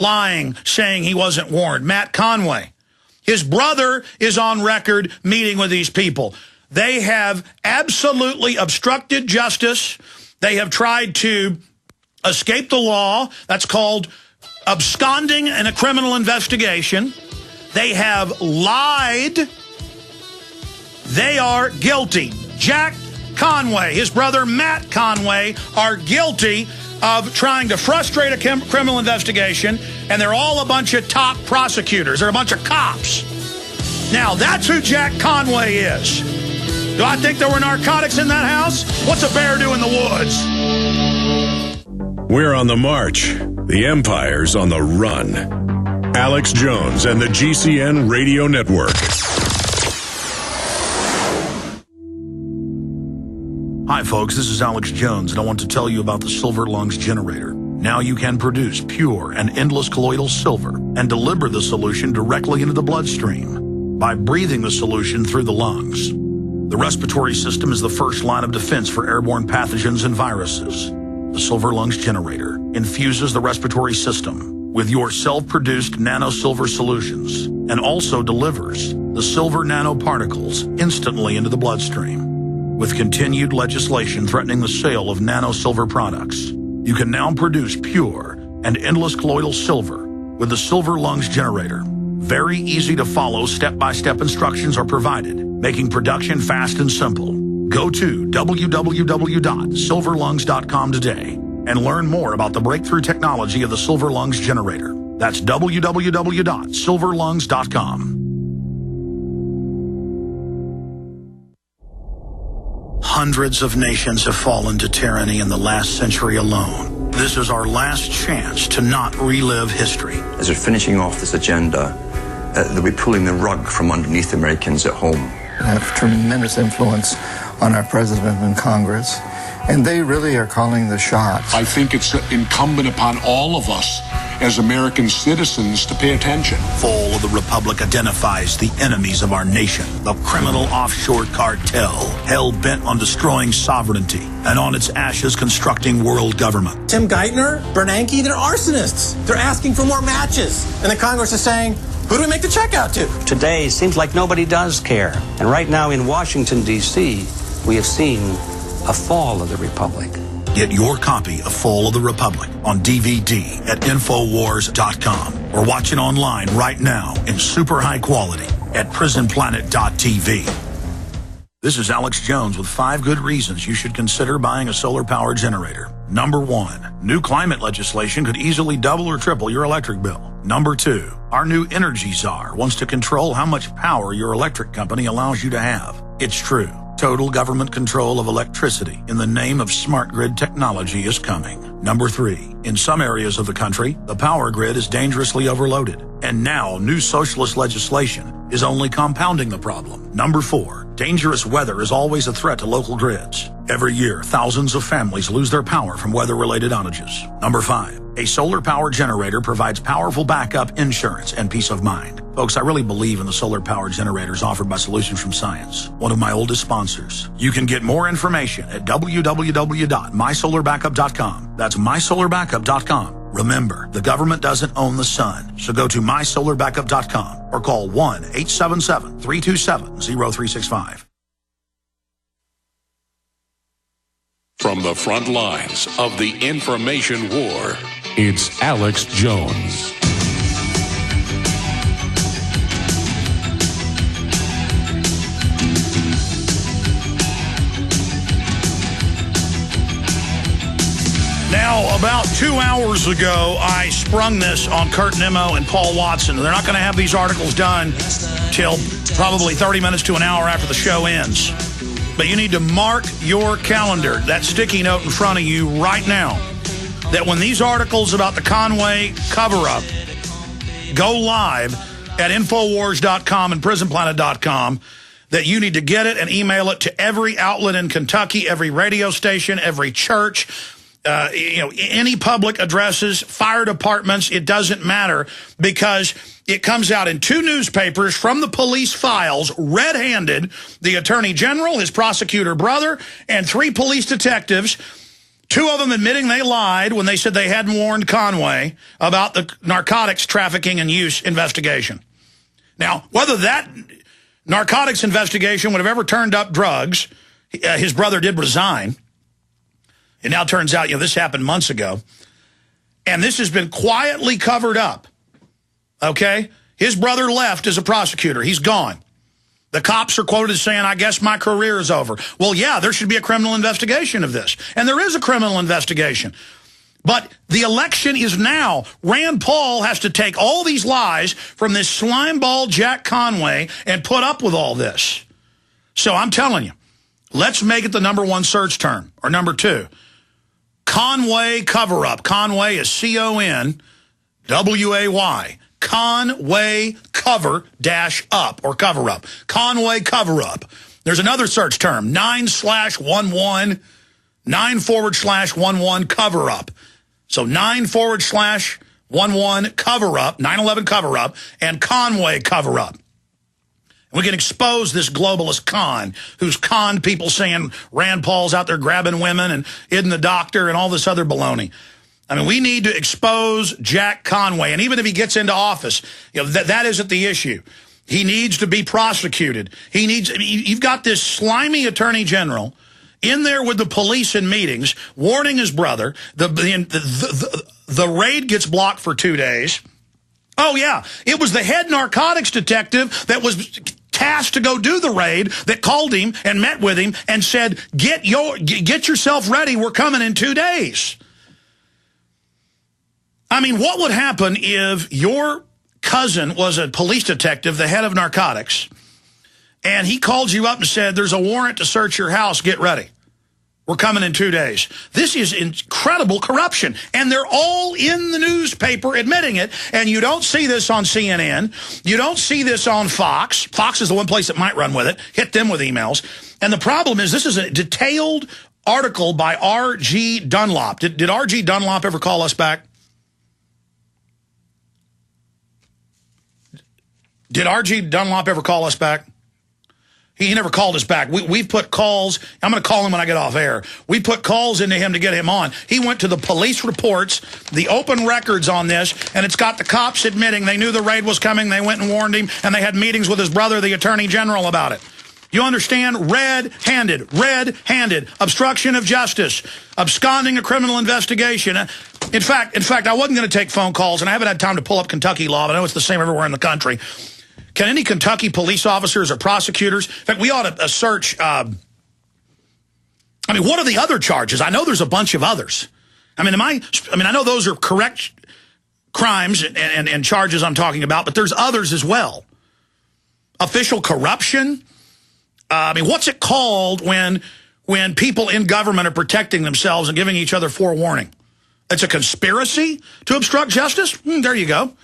lying, saying he wasn't warned. Matt Conway. His brother is on record meeting with these people. They have absolutely obstructed justice. They have tried to escape the law. That's called absconding in a criminal investigation. They have lied. They are guilty. Jack Conway, his brother Matt Conway, are guilty of trying to frustrate a criminal investigation, and they're all a bunch of top prosecutors. They're a bunch of cops. Now, that's who Jack Conway is. Do I think there were narcotics in that house? What's a bear do in the woods? We're on the march. The empire's on the run. Alex Jones and the GCN Radio Network. Hi, folks. This is Alex Jones, and I want to tell you about the Silver Lungs generator. Now you can produce pure and endless colloidal silver and deliver the solution directly into the bloodstream by breathing the solution through the lungs. The respiratory system is the first line of defense for airborne pathogens and viruses. The Silver Lungs generator infuses the respiratory system with your self-produced nano-silver solutions and also delivers the silver nanoparticles instantly into the bloodstream. With continued legislation threatening the sale of nano-silver products, you can now produce pure and endless colloidal silver with the Silver Lungs generator. Very easy to follow step-by-step instructions are provided, making production fast and simple. Go to www.silverlungs.com today and learn more about the breakthrough technology of the Silver Lungs generator. That's www.silverlungs.com. Hundreds of nations have fallen to tyranny in the last century alone. This is our last chance to not relive history. As they're finishing off this agenda, they'll be pulling the rug from underneath Americans at home. They have tremendous influence on our president and Congress, and they really are calling the shots. I think it's incumbent upon all of us as American citizens to pay attention. Fall of the Republic identifies the enemies of our nation, the criminal offshore cartel, hell-bent on destroying sovereignty, and on its ashes constructing world government. Tim Geithner, Bernanke, they're arsonists. They're asking for more matches. And the Congress is saying, who do we make the check out to? Today seems like nobody does care. And right now in Washington, D.C., we have seen a fall of the Republic. Get your copy of Fall of the Republic on DVD at Infowars.com or watch it online right now in super high quality at PrisonPlanet.tv. This is Alex Jones with 5 good reasons you should consider buying a solar power generator. Number 1, new climate legislation could easily double or triple your electric bill. Number 2, our new energy czar wants to control how much power your electric company allows you to have. It's true. Total government control of electricity in the name of smart grid technology is coming. Number 3, in some areas of the country, the power grid is dangerously overloaded. And now new socialist legislation is only compounding the problem. Number 4, dangerous weather is always a threat to local grids. Every year, thousands of families lose their power from weather-related outages. Number 5, a solar power generator provides powerful backup insurance and peace of mind. Folks, I really believe in the solar power generators offered by Solutions from Science, one of my oldest sponsors. You can get more information at www.mysolarbackup.com. That's mysolarbackup.com. Remember, the government doesn't own the sun, so go to mysolarbackup.com or call 1-877-327-0365. From the front lines of the information war, it's Alex Jones. Now, about 2 hours ago, I sprung this on Kurt Nimmo and Paul Watson. They're not going to have these articles done till probably 30 minutes to an hour after the show ends. But you need to mark your calendar, that sticky note in front of you right now, that when these articles about the Conway cover-up go live at Infowars.com and PrisonPlanet.com, that you need to get it and email it to every outlet in Kentucky, every radio station, every church, any public addresses, fire departments, it doesn't matter, because it comes out in 2 newspapers from the police files, red-handed, the attorney general, his prosecutor brother, and 3 police detectives Two of them admitting they lied when they said they hadn't warned Conway about the narcotics trafficking and use investigation. Now, whether that narcotics investigation would have ever turned up drugs, his brother did resign. It now turns out, this happened months ago. And this has been quietly covered up. Okay? His brother left as a prosecutor. He's gone. The cops are quoted as saying, I guess my career is over. Well, yeah, there should be a criminal investigation of this. And there is a criminal investigation. But the election is now. Rand Paul has to take all these lies from this slimeball Jack Conway and put up with all this. So I'm telling you, let's make it the _1 search term, or #2. Conway cover-up. Conway is C-O-N-W-A-Y. Conway cover-up, or cover-up. Conway cover-up. There's another search term, 9/11, 9/11 cover-up. So 9/11 cover-up, 9/11 cover-up, and Conway cover-up. We can expose this globalist con who's conned people saying Rand Paul's out there grabbing women and isn't the doctor and all this other baloney. I mean, we need to expose Jack Conway. And even if he gets into office, that isn't the issue. He needs to be prosecuted. You've got this slimy attorney general in there with the police in meetings, warning his brother. The raid gets blocked for 2 days. Oh, yeah. It was the head narcotics detective that was tasked to go do the raid that called him and met with him and said, get yourself ready. We're coming in 2 days. I mean, what would happen if your cousin was a police detective, the head of narcotics, and he called you up and said, there's a warrant to search your house. Get ready. We're coming in 2 days. This is incredible corruption. And they're all in the newspaper admitting it. And you don't see this on CNN. You don't see this on Fox. Fox is the one place that might run with it. Hit them with emails. And the problem is this is a detailed article by R.G. Dunlop. Did R.G. Dunlop ever call us back? Did R.G. Dunlop ever call us back? He never called us back. We've put calls. I'm going to call him when I get off air. We put calls into him to get him on. He went to the police reports, the open records on this, and it's got the cops admitting they knew the raid was coming. They went and warned him, and they had meetings with his brother, the attorney general, about it. You understand? Red-handed, obstruction of justice, absconding a criminal investigation. In fact, I wasn't going to take phone calls, and I haven't had time to pull up Kentucky law, but I know it's the same everywhere in the country. Can any Kentucky police officers or prosecutors, in fact, we ought to search, what are the other charges? I know there's a bunch of others. I know those are correct crimes and charges I'm talking about, but there's others as well. Official corruption. What's it called when people in government are protecting themselves and giving each other forewarning? It's a conspiracy to obstruct justice? There you go.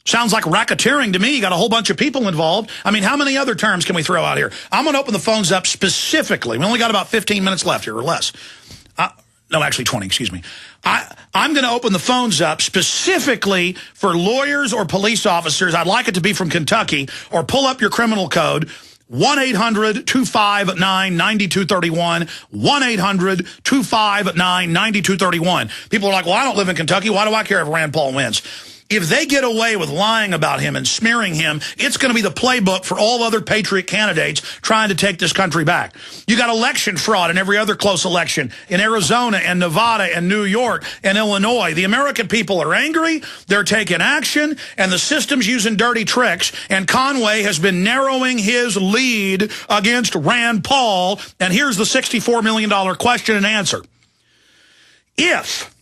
Sounds like racketeering to me. You got a whole bunch of people involved. How many other terms can we throw out here? I'm going to open the phones up specifically. We only got about 15 minutes left here or less. No, actually 20, excuse me. I'm going to open the phones up specifically for lawyers or police officers. I'd like it to be from Kentucky, or pull up your criminal code, 1-800-259-9231, 1-800-259-9231. People are like, well, I don't live in Kentucky. Why do I care if Rand Paul wins? If they get away with lying about him and smearing him, it's going to be the playbook for all other patriot candidates trying to take this country back. You got election fraud in every other close election in Arizona and Nevada and New York and Illinois. The American people are angry. They're taking action, and the system's using dirty tricks. And Conway has been narrowing his lead against Rand Paul. And here's the $64 million question and answer. If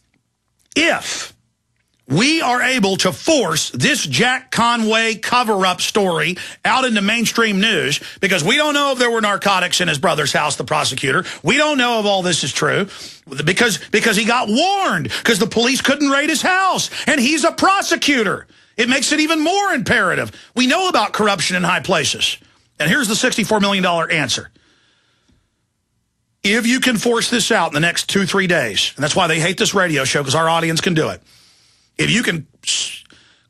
we are able to force this Jack Conway cover-up story out into mainstream news, because we don't know if there were narcotics in his brother's house, the prosecutor. We don't know if all this is true because he got warned, because the police couldn't raid his house, and he's a prosecutor. It makes it even more imperative. We know about corruption in high places. And here's the $64 million answer. If you can force this out in the next 2-3 days, and that's why they hate this radio show, because our audience can do it. If you can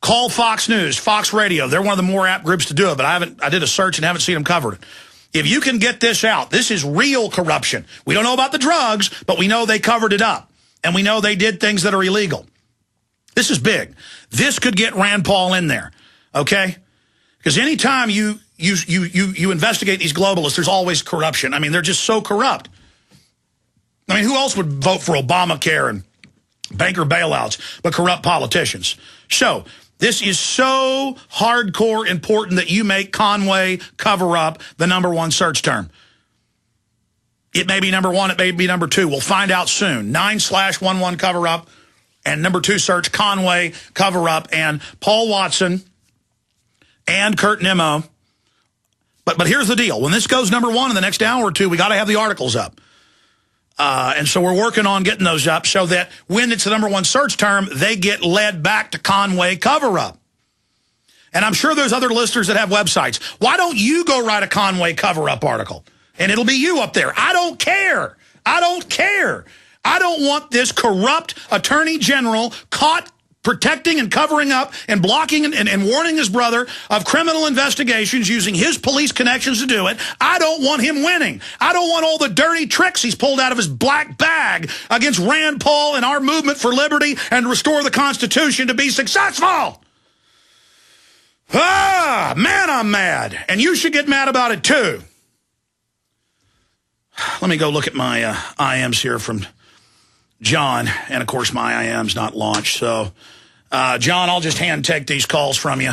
call Fox News, Fox Radio, they're one of the more apt groups to do it, but I did a search and haven't seen them covered it. If you can get this out, this is real corruption. We don't know about the drugs, but we know they covered it up. And we know they did things that are illegal. This is big. This could get Rand Paul in there, okay? Because anytime you investigate these globalists, there's always corruption. I mean, they're just so corrupt. I mean, who else would vote for Obamacare and banker bailouts but corrupt politicians? So this is so hardcore important that you make Conway cover up the #1 search term. It may be #1, it may be #2. We'll find out soon. 9/11 cover up and #2 search Conway cover up and Paul Watson and Kurt Nimmo. But here's the deal. When this goes #1 in the next hour or two, we got to have the articles up. And so we're working on getting those up so that when it's the #1 search term, they get led back to Conway cover-up. And I'm sure there's other listeners that have websites. Why don't you go write a Conway cover-up article? And it'll be you up there. I don't care. I don't care. I don't want this corrupt attorney general caught protecting and covering up and blocking and warning his brother of criminal investigations using his police connections to do it. I don't want him winning. I don't want all the dirty tricks he's pulled out of his black bag against Rand Paul and our movement for liberty and restore the Constitution to be successful. Man, I'm mad. And you should get mad about it too. Let me go look at my IMs here from John. And of course, my IM's not launched. So, John, I'll just hand take these calls from you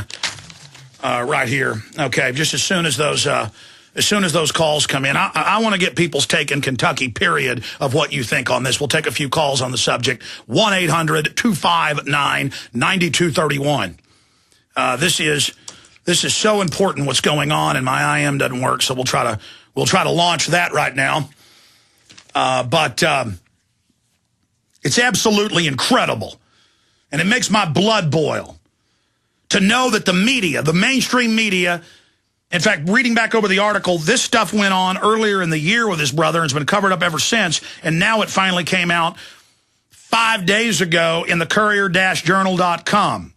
right here. Okay, just as soon as those calls come in, I want to get people's take in Kentucky, period, of what you think on this. We'll take a few calls on the subject. 1-800-259-9231. This is so important what's going on, and my IM doesn't work, so we'll try to launch that right now. But it's absolutely incredible, and it makes my blood boil to know that the media, the mainstream media, in fact, reading back over the article, this stuff went on earlier in the year with his brother and has been covered up ever since, and now it finally came out 5 days ago in the Courier-Journal.com.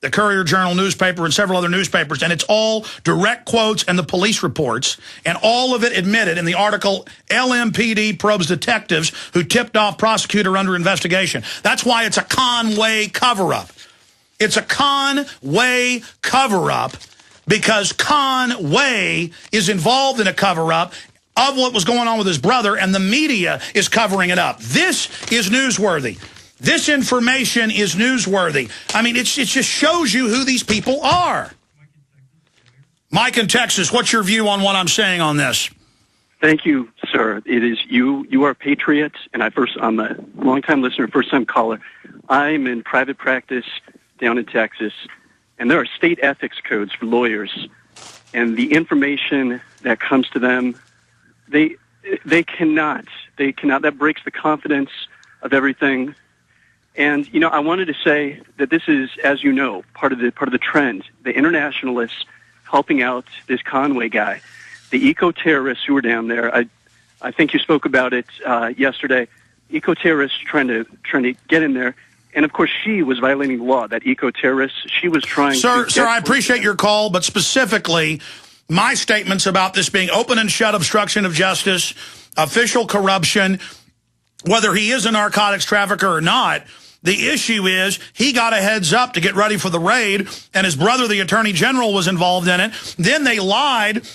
The Courier-Journal newspaper and several other newspapers, and it's all direct quotes and the police reports, and all of it admitted in the article, LMPD probes detectives who tipped off prosecutor under investigation. That's why it's a Conway cover-up. It's a Conway cover-up because Conway is involved in a cover-up of what was going on with his brother, and the media is covering it up. This is newsworthy. This information is newsworthy. I mean, it just shows you who these people are. Mike in Texas, what's your view on what I'm saying on this? Thank you, sir. It is you. You are a patriot, and I'm a long-time listener, first-time caller. I'm in private practice down in Texas, and there are state ethics codes for lawyers, and the information that comes to them, they cannot. That breaks the confidence of everything. And, you know, I wanted to say that this is, as you know, part of the trend. The internationalists helping out this Conway guy, the eco-terrorists who were down there. I think you spoke about it yesterday. Eco-terrorists trying to get in there. And, of course, she was violating the law, that eco-terrorist. She was trying to... Sir, I appreciate your call, but specifically my statements about this being open and shut obstruction of justice, official corruption, whether he is a narcotics trafficker or not... The issue is he got a heads up to get ready for the raid, and his brother, the attorney general, was involved in it. Then they lied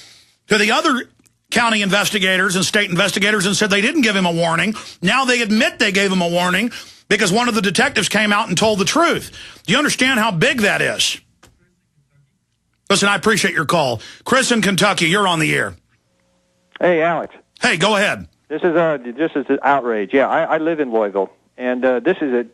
to the other county investigators and state investigators and said they didn't give him a warning. Now they admit they gave him a warning because one of the detectives came out and told the truth. Do you understand how big that is? Listen, I appreciate your call. Chris in Kentucky, you're on the air. Hey, Alex. Hey, go ahead. This is an outrage. Yeah, I live in Louisville. And this is a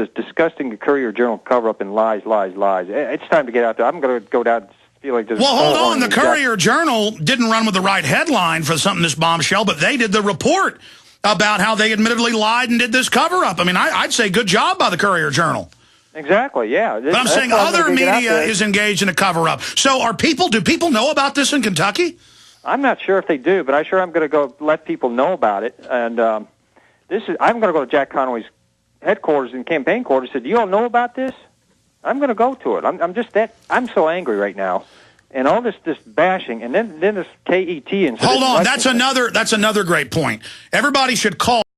disgusting Courier-Journal cover-up and lies. It's time to get out there. I'm going to go down and feel like this. Well, hold on. The Courier-Journal didn't run with the right headline for something this bombshell, but they did the report about how they admittedly lied and did this cover-up. I mean, I'd say good job by the Courier-Journal. Exactly, yeah. But I'm saying other media is engaged in a cover-up. So do people know about this in Kentucky? I'm not sure if they do, but I'm going to go let people know about it. And I'm going to go to Jack Conway's headquarters and campaign quarters and said, do you all know about this? I'm going to go to it. I'm so angry right now. and all this bashing, and then this KET and hold on, that's another great point. Everybody should call